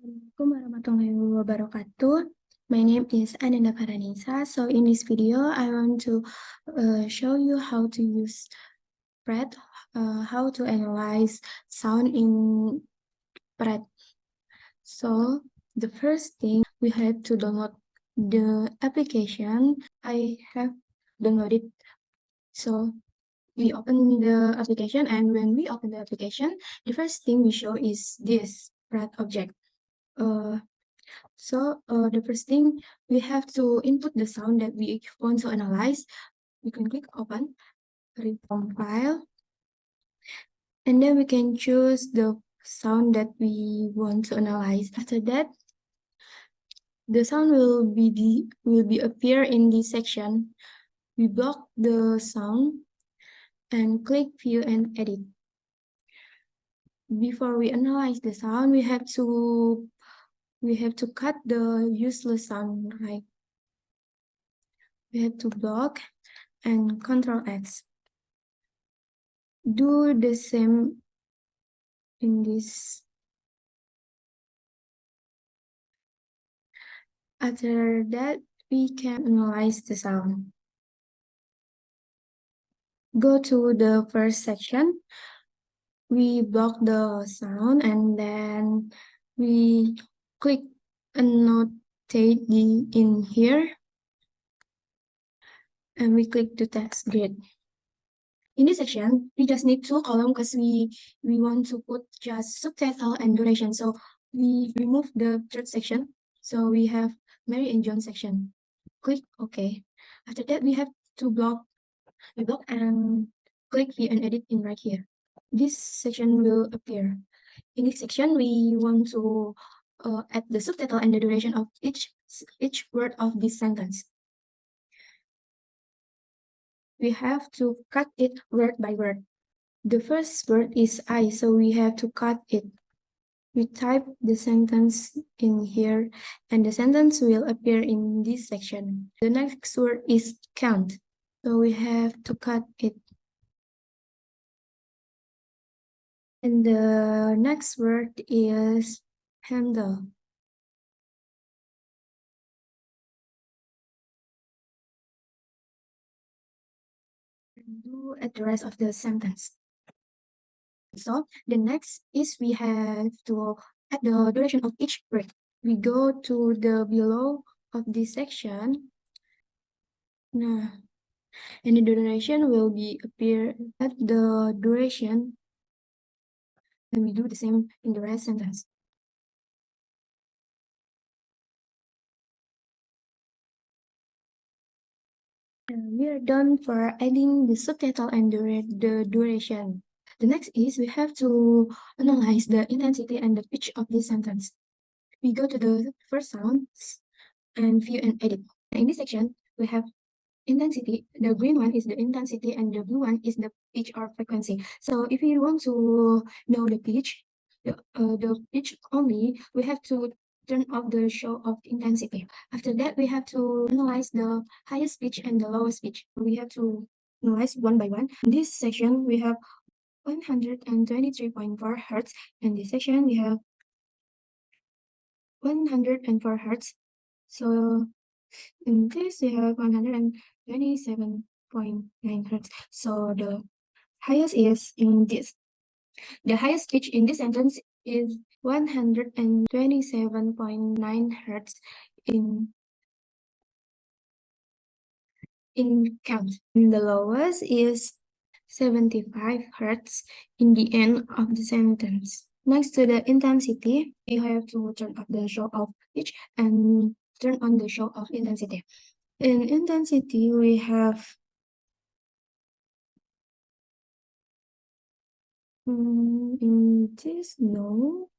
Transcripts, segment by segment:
Assalamualaikum warahmatullahi wabarakatuh. My name is Ananda Fahranisa. So in this video, I want to show you how to use Praat, how to analyze sound in Praat. So the first thing, we have to download the application. I have downloaded. So we open the application, and when we open the application, the first thing we show is this Praat object. The first thing, we have to input the sound that we want to analyze. We can click open, read from file, and then we can choose the sound that we want to analyze. After that, the sound will be appear in this section. We block the sound and click view and edit. Before we analyze the sound, we have to cut the useless sound, right? We have to block and Control X. Do the same in this. After that, we can analyze the sound. Go to the first section. We block the sound and then we click annotate in here and we click the text grid. In this section, we just need two columns because we want to put just subtitle and duration. So we remove the third section. So we have Mary and John section. Click OK. After that, we have to block and click view and edit in right here. This section will appear. In this section, we want to add the subtitle and the duration of each word of this sentence. We have to cut it word by word. The first word is I, so we have to cut it. We type the sentence in here, and the sentence will appear in this section. The next word is count, so we have to cut it. And the next word is handle. Do at the rest of the sentence. So the next is we have to add the duration of each word. We go to the below of this section. Nah, and the duration will be appear at the duration, and we do the same in the rest sentence. And we are done for adding the subtitle and the duration. The next is we have to analyze the intensity and the pitch of this sentence. We go to the first sounds and view and edit. In this section, we have intensity. The green one is the intensity and the blue one is the pitch or frequency. So if you want to know the pitch only, we have to turn off the show of intensity. After that, we have to analyze the highest pitch and the lowest pitch. We have to analyze one by one. In this section, we have 123.4 hertz. In this section, we have 104 hertz. So in this, we have 127.9 hertz. So the highest is in this. The highest pitch in this sentence is 127.9 hertz in count. And the lowest is 75 hertz in the end of the sentence. Next to the intensity, we have to turn off the show of pitch and turn on the show of intensity. In intensity, we have in this, no.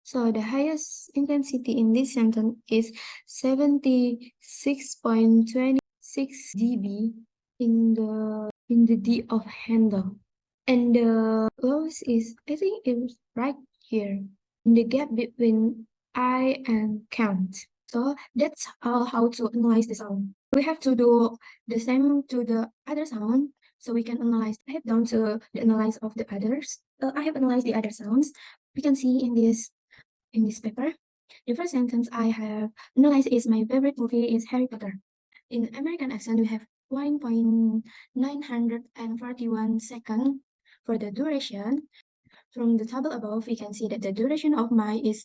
So the highest intensity in this sentence is 76.26 dB in the D of handle. And the lowest is, I think it's right here, in the gap between I and count. So that's all how to analyze the sound. We have to do the same to the other sound. so we can analyze. I have done to the analyze of the others. I have analyzed the other sounds. We can see in this paper. The first sentence I have analyzed is my favorite movie is Harry Potter. In American accent, we have 1.941 second for the duration. From the table above, we can see that the duration of my is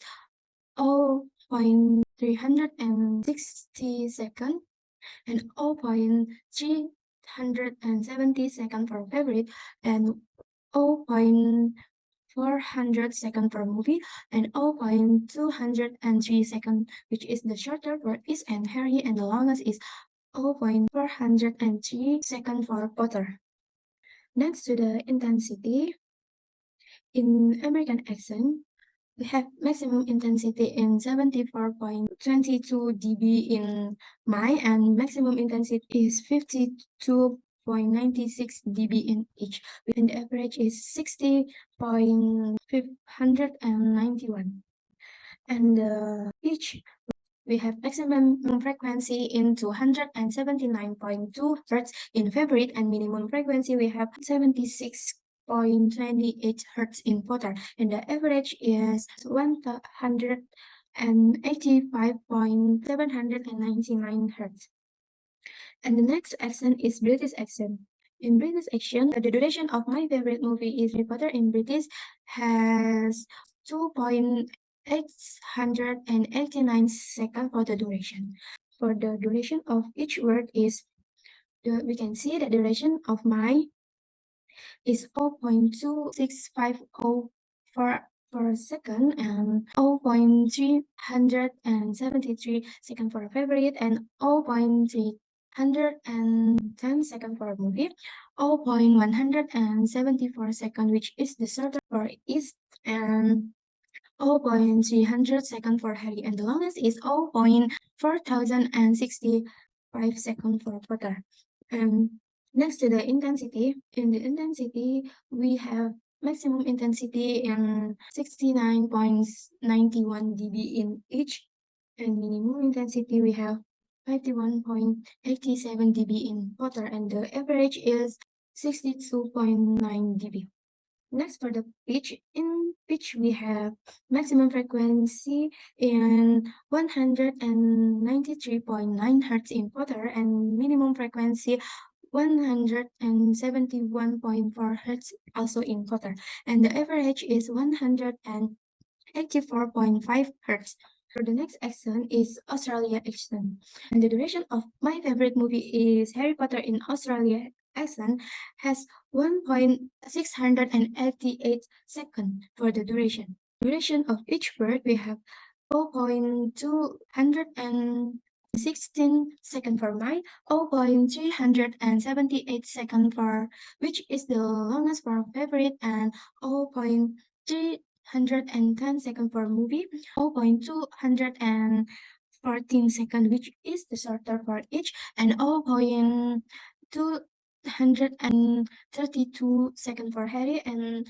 0.360 second and 0.370 second for favorite and 0.400 second for movie and 0.203 second, which is the shorter for is and Harry, and the longest is 0.403 second for Potter. Next to the intensity, in American accent, we have maximum intensity in 74.22 dB in my, and maximum intensity is 52.96 dB in each, and the average is 60.591. And each we have maximum frequency in 279.2 Hz in favorite, and minimum frequency we have 76.28 Hz in Potter, and the average is 185.799 Hz. And the next accent is British accent. In British accent, the duration of my favorite movie is Harry Potter in British has 2.889 seconds for the duration. For the duration of each word is, we can see the duration of my is 0.2650 for a second and 0.373 second for a favorite and 0.310 second for a movie, 0.174 second, which is the shorter for East, and 0.300 second for Harry, and the longest is 0.4065 second for Potter. And next to the intensity, in the intensity we have maximum intensity in 69.91 dB in each, and minimum intensity we have 51.87 dB in Potter, and the average is 62.9 dB. Next, for the pitch, in pitch we have maximum frequency in 193.9 Hz in Potter, and minimum frequency 171.4 Hz also in Potter, and the average is 184.5 Hz. For the next accent is Australia accent, and the duration of my favorite movie is Harry Potter in Australia accent has 1.688 second for the duration. Duration of each word we have 0.216 second for my, 0.378 second for which is the longest for favorite, and 0.310 second for movie, 0.214 second, which is the shorter for each, and 0.232 second for Harry, and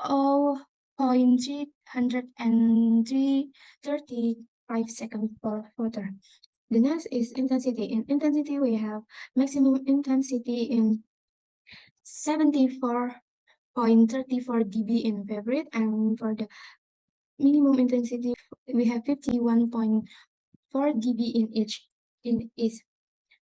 0.335 second for Potter. The next is intensity. In intensity, we have maximum intensity in 74.34 dB in favorite, and for the minimum intensity, we have 51.4 dB in each,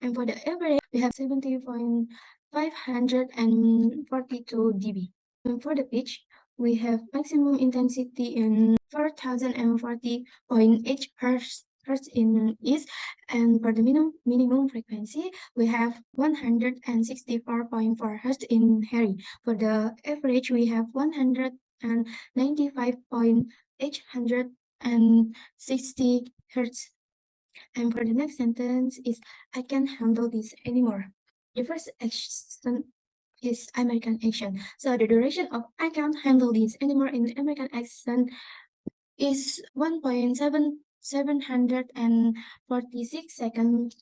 and for the average, we have 70.542 dB. And for the pitch, we have maximum intensity in 4040.8 Hertz in East, and for the minimum frequency, we have 164.4 Hertz in Harry. For the average, we have 195.860 Hertz. And for the next sentence is, I can't handle this anymore. The first action is American accent. So the duration of I can't handle this anymore in American accent is 1.746 seconds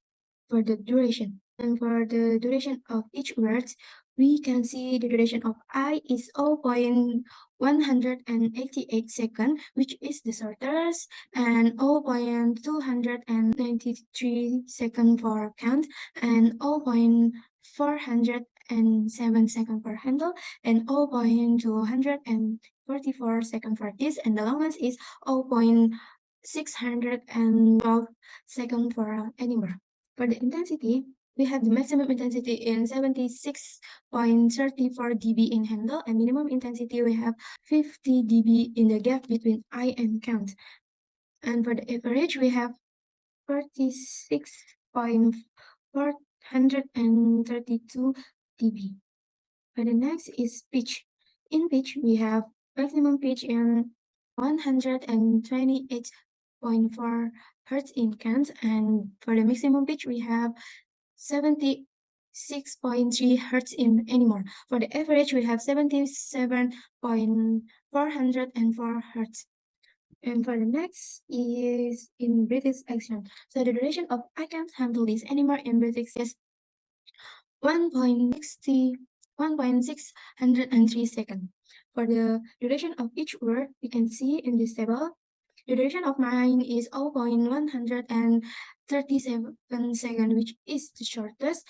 for the duration. And for the duration of each word, we can see the duration of I is 0.188 seconds, which is the shortest, and 0.293 seconds for count, and 0.400 seconds per handle, and 0.244 seconds for this, and the longest is 0.612 seconds for animal. For the intensity, we have the maximum intensity in 76.34 dB in handle, and minimum intensity we have 50 dB in the gap between eye and count. And for the average, we have 46.432 dB. For the next is pitch. In pitch, we have maximum pitch in 128.4 hertz in cans, and for the maximum pitch, we have 76.3 hertz in animal. For the average, we have 77.404 hertz. And for the next is in British accent. So the duration of I can't handle this anymore in British is 1.603 seconds. For the duration of each word, we can see in this table. The duration of mine is 0.137 seconds, which is the shortest,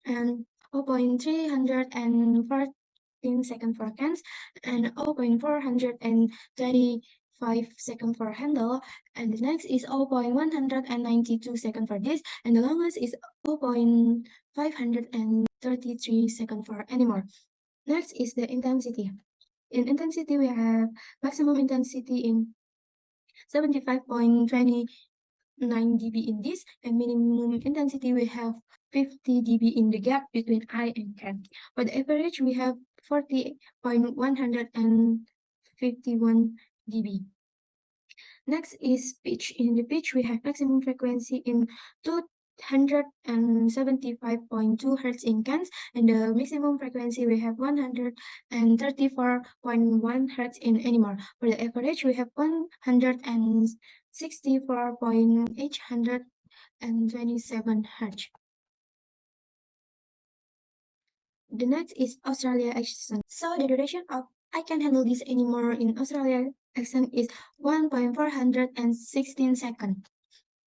and 0.314 seconds for cans, and 0.435 seconds for handle, and the next is 0.192 seconds for this, and the longest is 0.533 seconds for animal. Next is the intensity. In intensity, we have maximum intensity in 75.29 dB in this, and minimum intensity we have 50 dB in the gap between eye and can. For the average, we have 40.151 dB. Next is pitch. In the pitch, we have maximum frequency in 275.2 hertz in cans, and the maximum frequency we have 134.1 hertz in animal. For the average, we have 164.827 hertz. The next is Australia accent. So the duration of I can't handle this anymore in Australia accent is 1.416 seconds.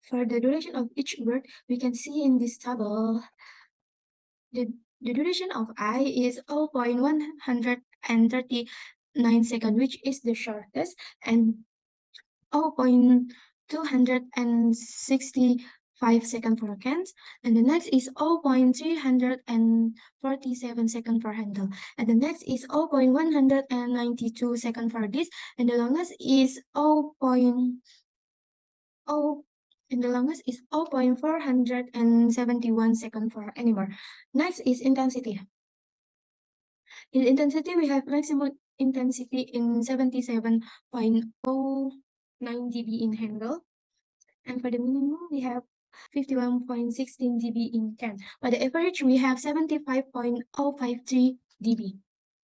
For the duration of each word, we can see in this table, the duration of I is 0.139 seconds, which is the shortest, and 0.265 seconds for cans, and the next is 0.347 seconds for handle, and the next is 0.192 seconds for this, and the longest is 0.471 seconds for animal. Next is intensity. In intensity, we have maximum intensity in 77.09 dB in handle, and for the minimum, we have 51.16 dB in can. For the average, we have 75.053 dB.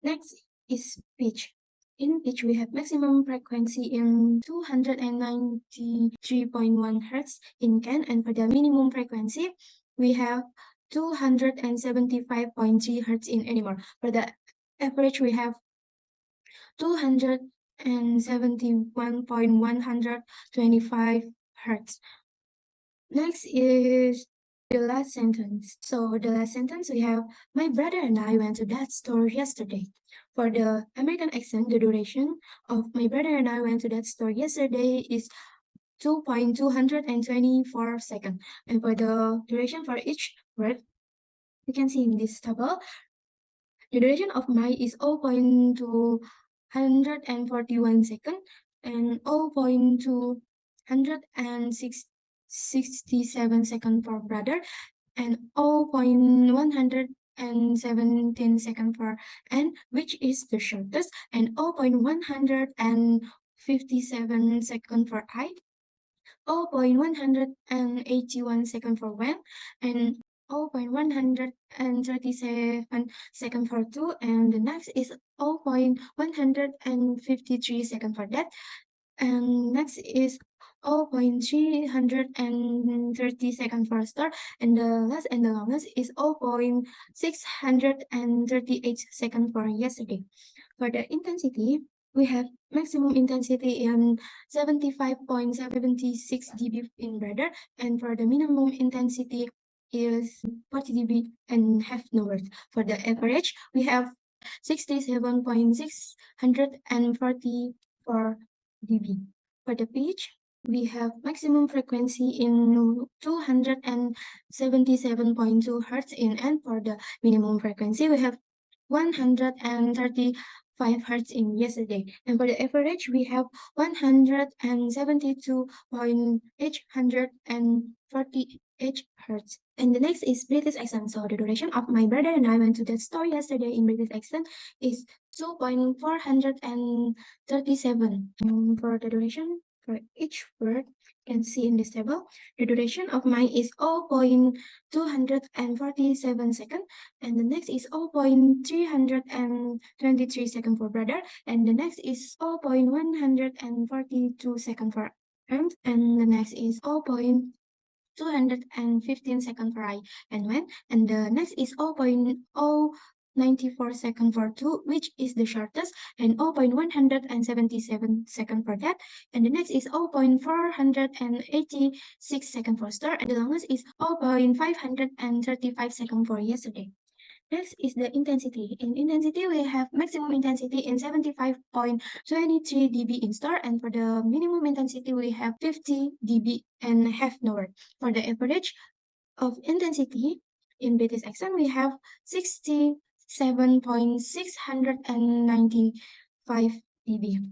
Next is pitch. In pitch, we have maximum frequency in 293.1 hertz in can, and for the minimum frequency, we have 275.3 hertz in animal. For the average, we have 271.125 hertz. Next is the last sentence. So the last sentence we have, my brother and I went to that store yesterday. For the American accent, the duration of my brother and I went to that store yesterday is 2.224 seconds. And for the duration for each word, you can see in this table, the duration of my is 0.241 seconds and 0.267 seconds for brother, and 0.117 seconds for n, which is the shortest, and 0.157 seconds for I, 0.181 seconds for when, and 0.137 seconds for two, and the next is 0.153 seconds for that, and next is 0.330 seconds for star, and the last and the longest is 0.638 seconds for yesterday. For the intensity, we have maximum intensity in 75.76 dB in brother, and for the minimum intensity is 40 dB and have no words. For the average, we have 67.644 dB. For the pitch, we have maximum frequency in 277.2 Hz in, and for the minimum frequency, we have 135 Hz in yesterday. And for the average, we have 172.848 Hz. And the next is British accent. So the duration of my brother and I went to that store yesterday in British accent is 2.437. For the duration for each word, you can see in this table, the duration of mine is 0.247 second, and the next is 0.323 second for brother, and the next is 0.142 second for aunt, and the next is 0.215 second for I and when, and the next is 0.094 second for two, which is the shortest, and 0.177 second for that, and the next is 0.486 second for star, and the longest is 0.535 second for yesterday. Next is the intensity. In intensity, we have maximum intensity in 75.23 dB in star, and for the minimum intensity, we have 50 dB and half nowhere. For the average of intensity in British accent, we have 67.695 dB.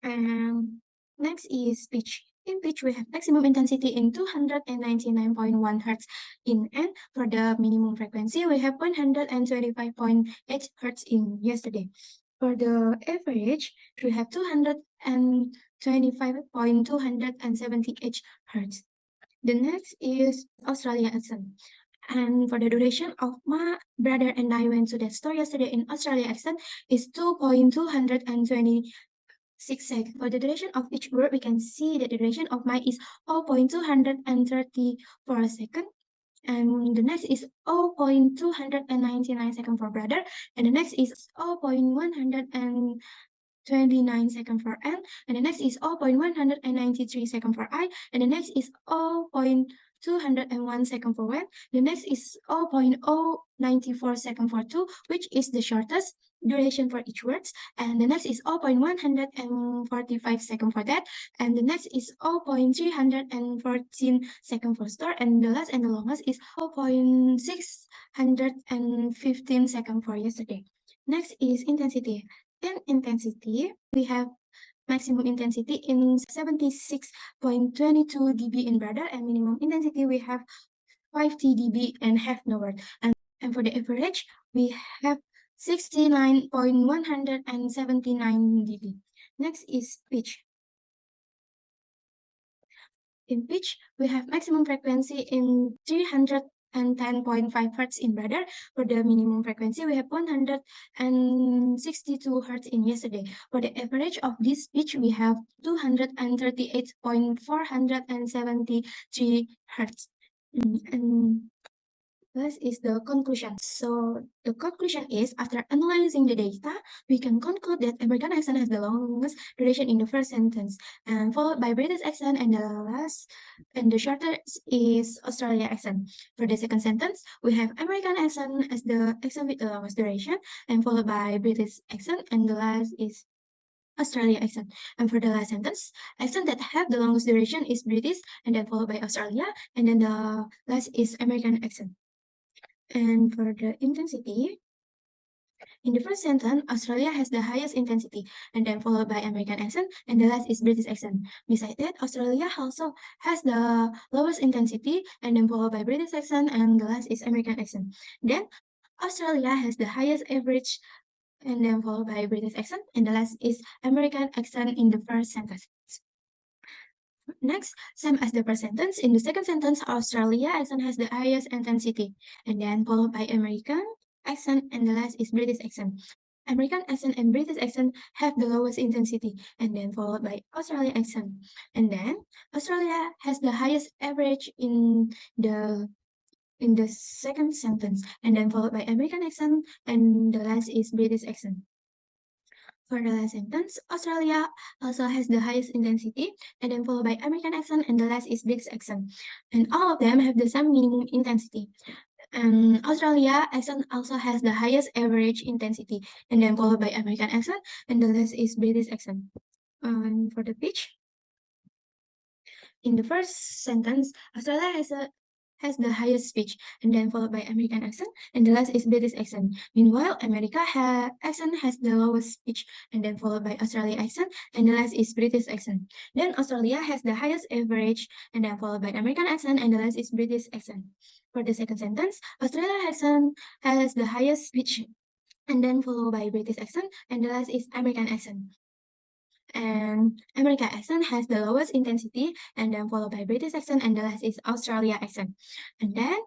And next is pitch. In pitch, we have maximum intensity in 299.1 Hz in, and for the minimum frequency, we have 125.8 Hz in yesterday. For the average, we have 225.278 Hz. The next is Australia accent. And for the duration of my brother and I went to that store yesterday in Australia accent is 2.226 seconds. For the duration of each word, we can see that the duration of mine is 0.234 seconds. And the next is 0.299 seconds for brother. And the next is 0.129 seconds for N. And the next is 0.193 seconds for I. And the next is 0.201 seconds for when. The next is 0.094 seconds for two, which is the shortest duration for each word, and the next is 0.145 second for that, and the next is 0.314 second for star, and the last and the longest is 0.615 second for yesterday. Next is intensity. In intensity, we have maximum intensity in 76.22 dB in brother, and minimum intensity we have 50 dB and half nowhere. And for the average, we have 69.179 dB. Next is pitch. In pitch, we have maximum frequency in 310.5 Hz in brother. For the minimum frequency, we have 162 Hz in yesterday. For the average of this pitch, we have 238.473 Hz. And this is the conclusion. So the conclusion is, after analyzing the data, we can conclude that American accent has the longest duration in the first sentence, and followed by British accent, and the shortest is Australia accent. For the second sentence, we have American accent as the accent with the longest duration, and followed by British accent, and the last is Australia accent. And for the last sentence, accent that have the longest duration is British, and then followed by Australia, and then the last is American accent. And for the intensity, in the first sentence, Australia has the highest intensity, and then followed by American accent, and the last is British accent. Besides that, Australia also has the lowest intensity, and then followed by British accent, and the last is American accent. Then, Australia has the highest average, and then followed by British accent, and the last is American accent in the first sentence. Next, same as the first sentence, in the second sentence, Australia accent has the highest intensity, and then followed by American accent, and the last is British accent. American accent and British accent have the lowest intensity, and then followed by Australian accent. And then Australia has the highest average in the second sentence, and then followed by American accent, and the last is British accent. For the last sentence, Australia also has the highest intensity, and then followed by American accent, and the last is British accent. And all of them have the same minimum intensity. And Australia accent also has the highest average intensity, and then followed by American accent, and the last is British accent. For the pitch, in the first sentence, Australia has the highest pitch, and then followed by American accent, and the last is British accent. Meanwhile, America accent has the lowest pitch, and then followed by Australia accent, and the last is British accent. Then Australia has the highest average, and then followed by American accent, and the last is British accent. For the second sentence, Australia accent has the highest pitch, and then followed by British accent, and the last is American accent. And American accent has the lowest intensity, and then followed by British accent, and the last is Australia accent. And then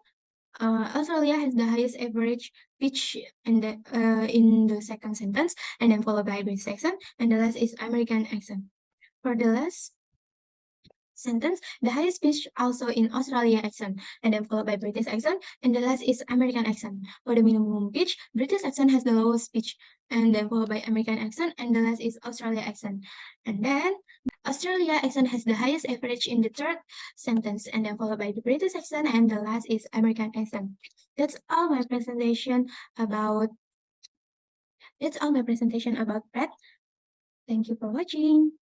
Australia has the highest average pitch in the second sentence, and then followed by British accent, and the last is American accent. For the last sentence, the highest pitch also in Australia accent, and then followed by British accent, and the last is American accent. For the minimum pitch, British accent has the lowest pitch, and then followed by American accent, and the last is Australia accent. And then Australia accent has the highest average in the third sentence, and then followed by the British accent, and the last is American accent. That's all my presentation about Praat. Thank you for watching.